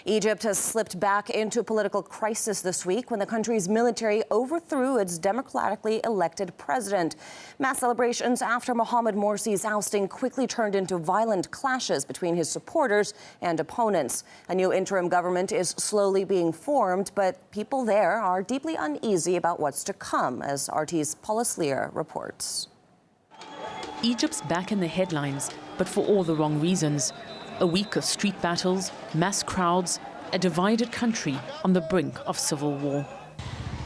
Egypt has slipped back into political crisis this week when the country's military overthrew its democratically elected president. Mass celebrations after Mohamed Morsi's ousting quickly turned into violent clashes between his supporters and opponents. A new interim government is slowly being formed, but people there are deeply uneasy about what's to come, as RT's Paulus Lear reports. Egypt's back in the headlines, but for all the wrong reasons. A week of street battles, mass crowds, a divided country on the brink of civil war.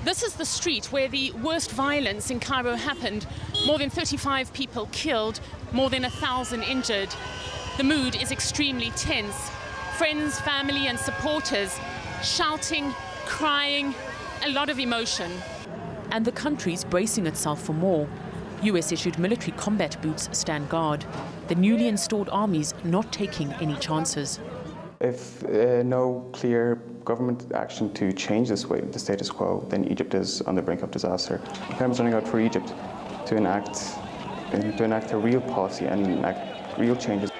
This is the street where the worst violence in Cairo happened. More than 35 people killed, more than 1,000 injured. The mood is extremely tense. Friends, family and supporters shouting, crying, a lot of emotion. And the country's bracing itself for more. US-issued military combat boots stand guard. The newly installed army's not taking any chances. If no clear government action to change this way, the status quo, then Egypt is on the brink of disaster. Time is running out for Egypt to enact a real policy and enact real changes.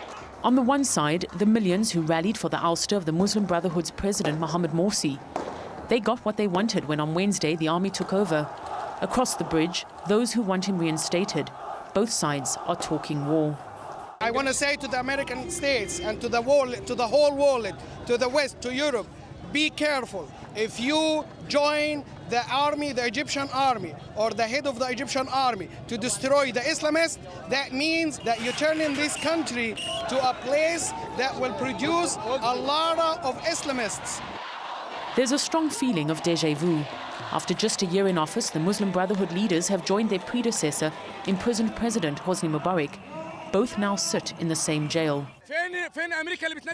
On the one side, the millions who rallied for the ouster of the Muslim Brotherhood's president, Mohamed Morsi. They got what they wanted when on Wednesday the army took over. Across the bridge, those who want him reinstated. Both sides are talking war. I want to say to the American states and to the whole world, to the West, to Europe, be careful. If you join the army, the Egyptian army, or the head of the Egyptian army to destroy the Islamists, that means that you turn in this country to a place that will produce a lot of Islamists. There's a strong feeling of déjà vu. After just a year in office, the Muslim Brotherhood leaders have joined their predecessor, imprisoned President Hosni Mubarak. Both now sit in the same jail.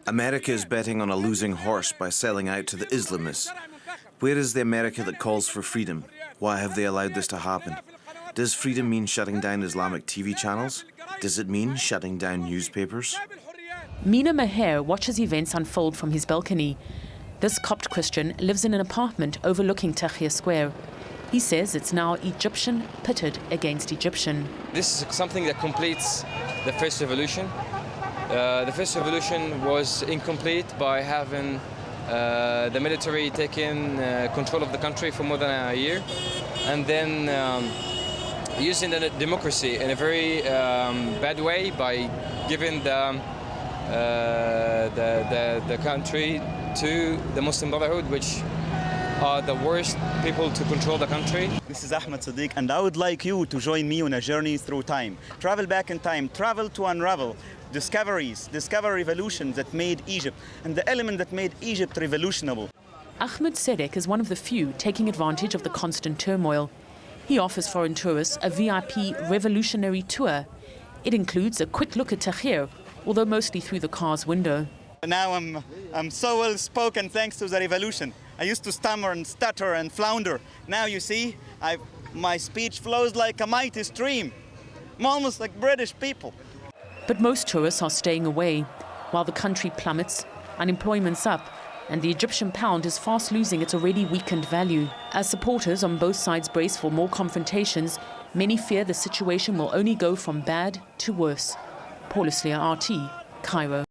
America is betting on a losing horse by selling out to the Islamists. Where is the America that calls for freedom? Why have they allowed this to happen? Does freedom mean shutting down Islamic TV channels? Does it mean shutting down newspapers? Mina Meher watches events unfold from his balcony. This Copt Christian lives in an apartment overlooking Tahrir Square. He says it's now Egyptian pitted against Egyptian. This is something that completes the first revolution. The first revolution was incomplete by having the military taking control of the country for more than a year, and then using the democracy in a very bad way by giving the country to the Muslim Brotherhood, which are the worst people to control the country. This is Ahmed Sadiq, and I would like you to join me on a journey through time. Travel back in time, travel to unravel discover revolutions that made Egypt, and the element that made Egypt revolutionable. Ahmed Sedek is one of the few taking advantage of the constant turmoil. He offers foreign tourists a VIP revolutionary tour. It includes a quick look at Tahrir, although mostly through the car's window. Now I'm so well spoken thanks to the revolution. I used to stammer and stutter and flounder. Now you see, my speech flows like a mighty stream. I'm almost like British people. But most tourists are staying away. While the country plummets, unemployment's up, and the Egyptian pound is fast losing its already weakened value. As supporters on both sides brace for more confrontations, many fear the situation will only go from bad to worse. Paulus Lear, RT, Cairo.